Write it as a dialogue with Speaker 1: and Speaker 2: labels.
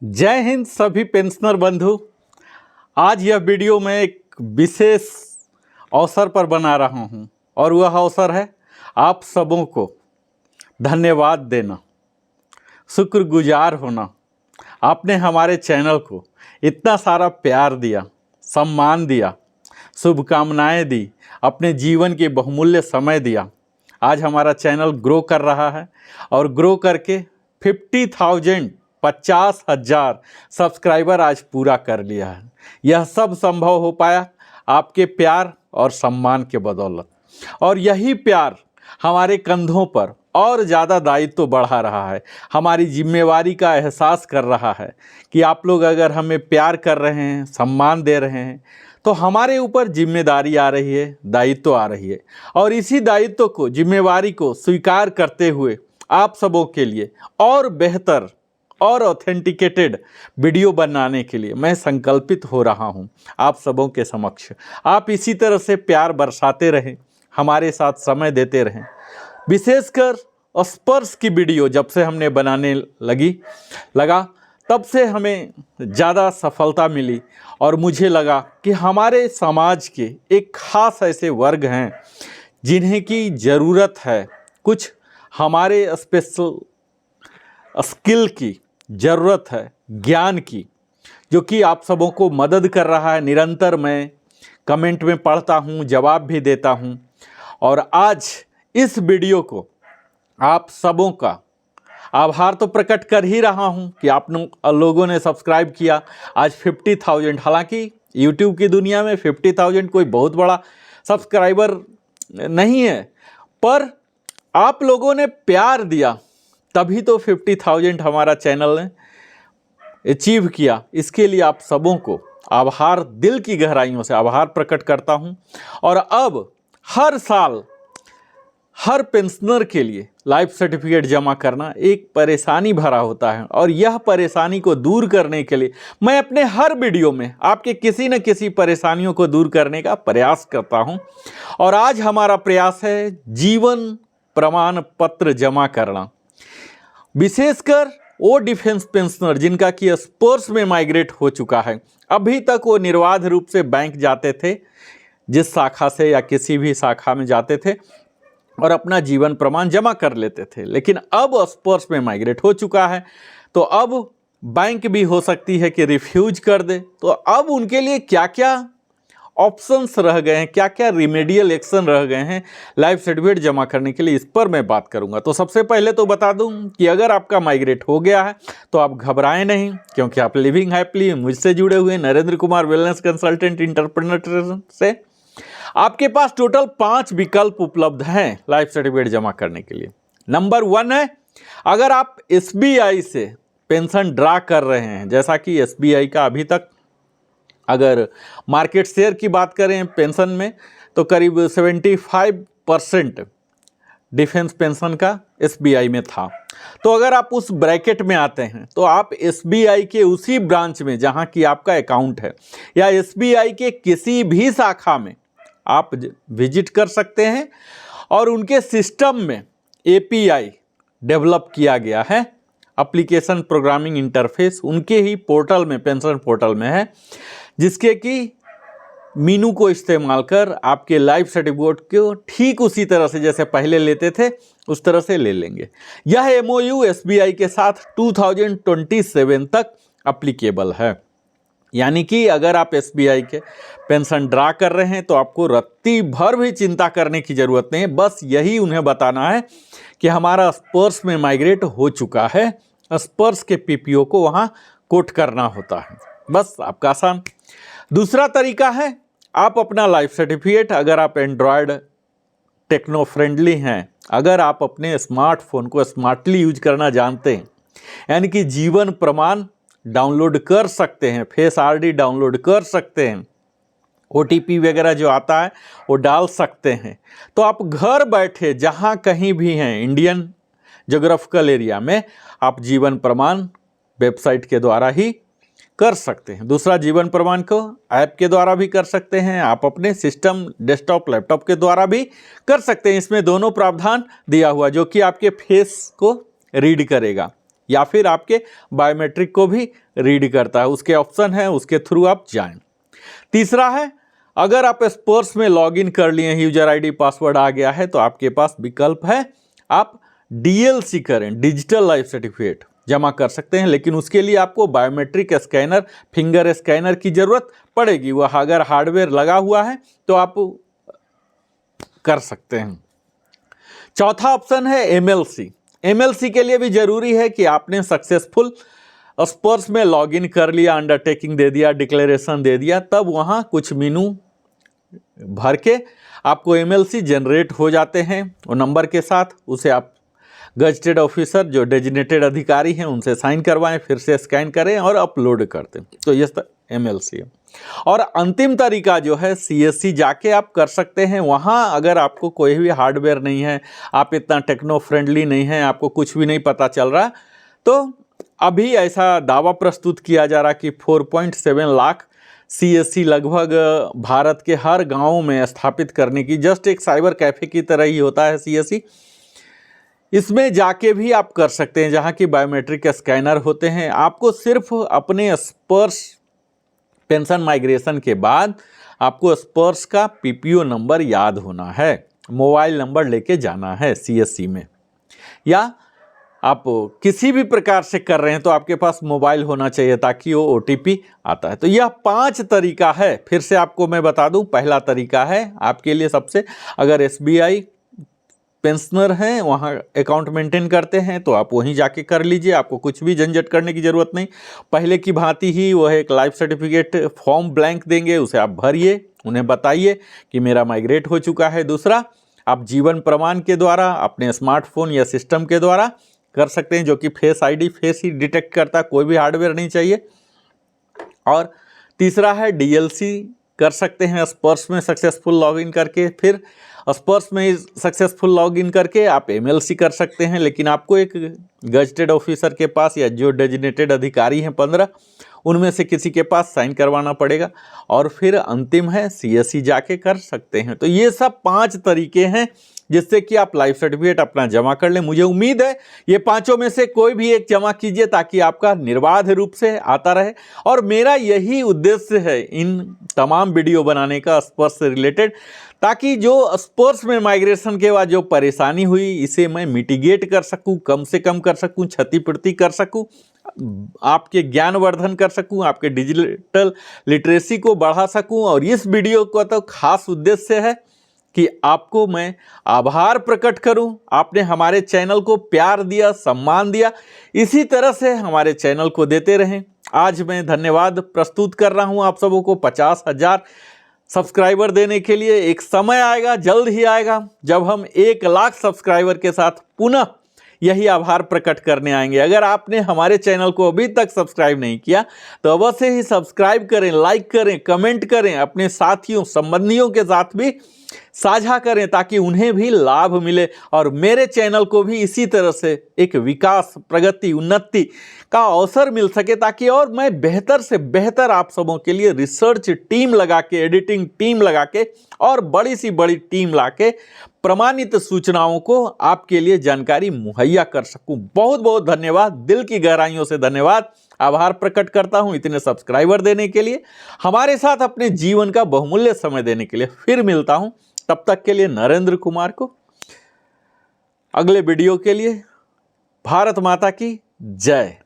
Speaker 1: जय हिंद सभी पेंशनर बंधु। आज यह वीडियो मैं एक विशेष अवसर पर बना रहा हूं और वह अवसर है आप सबों को धन्यवाद देना, शुक्रगुजार होना। आपने हमारे चैनल को इतना सारा प्यार दिया, सम्मान दिया, शुभकामनाएं दी, अपने जीवन के बहुमूल्य समय दिया। आज हमारा चैनल ग्रो कर रहा है और ग्रो करके 50,000 सब्सक्राइबर आज पूरा कर लिया है। यह सब संभव हो पाया आपके प्यार और सम्मान के बदौलत, और यही प्यार हमारे कंधों पर और ज़्यादा दायित्व बढ़ा रहा है, हमारी जिम्मेवारी का एहसास कर रहा है कि आप लोग अगर हमें प्यार कर रहे हैं, सम्मान दे रहे हैं, तो हमारे ऊपर जिम्मेदारी आ रही है, दायित्व आ रही है। और इसी दायित्व को, जिम्मेवारी को स्वीकार करते हुए आप सबों के लिए और बेहतर और ऑथेंटिकेटेड वीडियो बनाने के लिए मैं संकल्पित हो रहा हूं आप सबों के समक्ष। आप इसी तरह से प्यार बरसाते रहें, हमारे साथ समय देते रहें। विशेषकर स्पर्श की वीडियो जब से हमने बनाने लगा तब से हमें ज़्यादा सफलता मिली, और मुझे लगा कि हमारे समाज के एक खास ऐसे वर्ग हैं जिन्हें की ज़रूरत है कुछ हमारे स्पेशल स्किल की ज़रूरत है, ज्ञान की, जो कि आप सबों को मदद कर रहा है। निरंतर मैं कमेंट में पढ़ता हूँ, जवाब भी देता हूँ, और आज इस वीडियो को आप सबों का आभार तो प्रकट कर ही रहा हूँ कि आप लोगों ने सब्सक्राइब किया। आज 50,000, हालांकि यूट्यूब की दुनिया में 50,000 कोई बहुत बड़ा सब्सक्राइबर नहीं है, पर आप लोगों ने प्यार दिया तभी तो 50,000 हमारा चैनल ने अचीव किया। इसके लिए आप सबों को आभार, दिल की गहराइयों से आभार प्रकट करता हूं। और अब हर साल हर पेंशनर के लिए लाइफ सर्टिफिकेट जमा करना एक परेशानी भरा होता है, और यह परेशानी को दूर करने के लिए मैं अपने हर वीडियो में आपके किसी न किसी परेशानियों को दूर करने का प्रयास करता हूं। और आज हमारा प्रयास है जीवन प्रमाण पत्र जमा करना। विशेषकर वो डिफेंस पेंशनर जिनका कि स्पोर्ट्स में माइग्रेट हो चुका है। अभी तक वो निर्बाध रूप से बैंक जाते थे, जिस शाखा से या किसी भी शाखा में जाते थे, और अपना जीवन प्रमाण जमा कर लेते थे, लेकिन अब स्पोर्ट्स में माइग्रेट हो चुका है, तो अब बैंक भी हो सकती है कि रिफ्यूज कर दे। तो अब उनके लिए क्या क्या ऑप्शंस रह गए हैं, क्या क्या रिमेडियल एक्शन रह गए हैं लाइफ सर्टिफिकेट जमा करने के लिए, इस पर मैं बात करूंगा। तो सबसे पहले तो बता दूं कि अगर आपका माइग्रेट हो गया है तो आप घबराएं नहीं, क्योंकि आप लिविंग हैप्पीली मुझसे जुड़े हुए Narendra Kumar wellness consultant entrepreneur से आपके पास टोटल 5 विकल्प उपलब्ध हैं लाइफ सर्टिफिकेट जमा करने के लिए। नंबर 1 है, अगर आप SBI से पेंशन ड्रा कर रहे हैं, जैसा कि SBI का अभी तक अगर मार्केट शेयर की बात करें पेंशन में तो करीब 75% डिफेंस पेंशन का SBI में था। तो अगर आप उस ब्रैकेट में आते हैं तो आप SBI के उसी ब्रांच में जहां की आपका अकाउंट है, या SBI के किसी भी शाखा में आप विजिट कर सकते हैं, और उनके सिस्टम में API डेवलप किया गया है, एप्लीकेशन प्रोग्रामिंग इंटरफेस उनके ही पोर्टल में, पेंशन पोर्टल में है, जिसके कि मीनू को इस्तेमाल कर आपके लाइफ सर्टिफिकेट को ठीक उसी तरह से जैसे पहले लेते थे उस तरह से ले लेंगे। यह MOU SBI के साथ 2027 तक एप्लीकेबल है। यानी कि अगर आप SBI के पेंशन ड्रा कर रहे हैं तो आपको रत्ती भर भी चिंता करने की ज़रूरत नहीं है। बस यही उन्हें बताना है कि हमारा स्पर्श में माइग्रेट हो चुका है, स्पर्श के PPO को वहाँ कोट करना होता है, बस आपका आसान। दूसरा तरीका है, आप अपना लाइफ सर्टिफिकेट, अगर आप एंड्रॉयड टेक्नो फ्रेंडली हैं, अगर आप अपने स्मार्टफोन को स्मार्टली यूज करना जानते हैं, यानी कि जीवन प्रमाण डाउनलोड कर सकते हैं, फेस ID डाउनलोड कर सकते हैं, OTP वगैरह जो आता है वो डाल सकते हैं, तो आप घर बैठे जहां कहीं भी हैं इंडियन ज्योग्राफिकल एरिया में आप जीवन प्रमाण वेबसाइट के द्वारा ही कर सकते हैं। दूसरा, जीवन प्रमाण को ऐप के द्वारा भी कर सकते हैं, आप अपने सिस्टम, डेस्कटॉप, लैपटॉप के द्वारा भी कर सकते हैं। इसमें दोनों प्रावधान दिया हुआ जो कि आपके फेस को रीड करेगा, या फिर आपके बायोमेट्रिक को भी रीड करता है। उसके ऑप्शन है, उसके थ्रू आप जाएं। तीसरा है, अगर आप स्पर्श में लॉगिन कर लिए, यूजर आईडी पासवर्ड आ गया है, तो आपके पास विकल्प है, आप डीएलसी करें, डिजिटल लाइफ सर्टिफिकेट जमा कर सकते हैं। लेकिन उसके लिए आपको बायोमेट्रिक स्कैनर, फिंगर स्कैनर की जरूरत पड़ेगी। वह अगर हार्डवेयर लगा हुआ है तो आप कर सकते हैं। चौथा ऑप्शन है एमएलसी। एमएलसी के लिए भी जरूरी है कि आपने सक्सेसफुल स्पर्श में लॉगिन कर लिया, अंडरटेकिंग दे दिया, डिक्लेरेशन दे दिया, तब वहाँ कुछ मीनू भर के आपको एमएलसी जनरेट हो जाते हैं वो नंबर के साथ। उसे आप गजटेड ऑफिसर जो डेजिग्नेटेड अधिकारी हैं उनसे साइन करवाएं, फिर से स्कैन करें और अपलोड कर दें। तो ये एमएलसी है। और अंतिम तरीका जो है सीएससी जाके आप कर सकते हैं। वहाँ अगर आपको कोई भी हार्डवेयर नहीं है, आप इतना टेक्नो फ्रेंडली नहीं हैं, आपको कुछ भी नहीं पता चल रहा, तो अभी ऐसा दावा प्रस्तुत किया जा रहा कि 4.7 लाख सीएससी लगभग भारत के हर गांव में स्थापित करने की, जस्ट एक साइबर कैफे की तरह ही होता है सीएससी। इसमें जाके भी आप कर सकते हैं, जहां की बायोमेट्रिक स्कैनर होते हैं। आपको सिर्फ अपने स्पर्श पेंशन माइग्रेशन के बाद आपको स्पर्श का पीपीओ नंबर याद होना है, मोबाइल नंबर लेके जाना है सीएससी में, या आप किसी भी प्रकार से कर रहे हैं तो आपके पास मोबाइल होना चाहिए ताकि वो ओटीपी आता है। तो यह 5 तरीका है। फिर से आपको मैं बता दूं, पहला तरीका है आपके लिए सबसे, अगर एसबीआई पेंशनर हैं, वहाँ अकाउंट मेंटेन करते हैं, तो आप वहीं जाके कर लीजिए, आपको कुछ भी झंझट करने की ज़रूरत नहीं। पहले की भांति ही वह एक लाइफ सर्टिफिकेट फॉर्म ब्लैंक देंगे, उसे आप भरिए, उन्हें बताइए कि मेरा माइग्रेट हो चुका है। दूसरा, आप जीवन प्रमाण के द्वारा अपने स्मार्टफोन या सिस्टम के द्वारा कर सकते हैं, जो कि फेस आईडी, फेस ही डिटेक्ट करता, कोई भी हार्डवेयर नहीं चाहिए। और तीसरा है डीएलसी कर सकते हैं स्पर्श में सक्सेसफुल लॉगिन करके। फिर स्पर्श में सक्सेसफुल लॉगिन करके आप एमएलसी कर सकते हैं, लेकिन आपको एक गजटेड ऑफिसर के पास या जो डेजिग्नेटेड अधिकारी हैं 15, उनमें से किसी के पास साइन करवाना पड़ेगा। और फिर अंतिम है सीएससी जाके कर सकते हैं। तो ये सब 5 तरीके हैं जिससे कि आप लाइफ सर्टिफिकेट अपना जमा कर लें। मुझे उम्मीद है ये 5 में से कोई भी एक जमा कीजिए ताकि आपका निर्बाध रूप से आता रहे। और मेरा यही उद्देश्य है इन तमाम वीडियो बनाने का स्पर्श से रिलेटेड, ताकि जो स्पर्श में माइग्रेशन के बाद जो परेशानी हुई इसे मैं मिटिगेट कर सकूं, कम से कम कर सकूं, क्षतिपूर्ति कर सकूं, आपके ज्ञानवर्धन कर सकूं, आपके डिजिटल लिटरेसी को बढ़ा सकूं। और इस वीडियो का तो खास उद्देश्य है कि आपको मैं आभार प्रकट करूं। आपने हमारे चैनल को प्यार दिया, सम्मान दिया, इसी तरह से हमारे चैनल को देते रहें। आज मैं धन्यवाद प्रस्तुत कर रहा हूं आप सबों को 50,000 सब्सक्राइबर देने के लिए। एक समय आएगा, जल्द ही आएगा, जब हम 1 लाख सब्सक्राइबर के साथ पुनः यही आभार प्रकट करने आएंगे। अगर आपने हमारे चैनल को अभी तक सब्सक्राइब नहीं किया तो अवश्य ही सब्सक्राइब करें, लाइक करें, कमेंट करें, अपने साथियों संबंधियों के साथ भी साझा करें ताकि उन्हें भी लाभ मिले और मेरे चैनल को भी इसी तरह से एक विकास, प्रगति, उन्नति का अवसर मिल सके, ताकि और मैं बेहतर से बेहतर आप सबों के लिए रिसर्च टीम लगा के, एडिटिंग टीम लगा के और बड़ी सी बड़ी टीम ला के प्रमाणित सूचनाओं को आपके लिए जानकारी मुहैया कर सकूं। बहुत बहुत धन्यवाद, दिल की गहराइयों से धन्यवाद, आभार प्रकट करता हूं इतने सब्सक्राइबर देने के लिए, हमारे साथ अपने जीवन का बहुमूल्य समय देने के लिए। फिर मिलता हूं, तब तक के लिए नरेंद्र कुमार को अगले वीडियो के लिए। भारत माता की जय।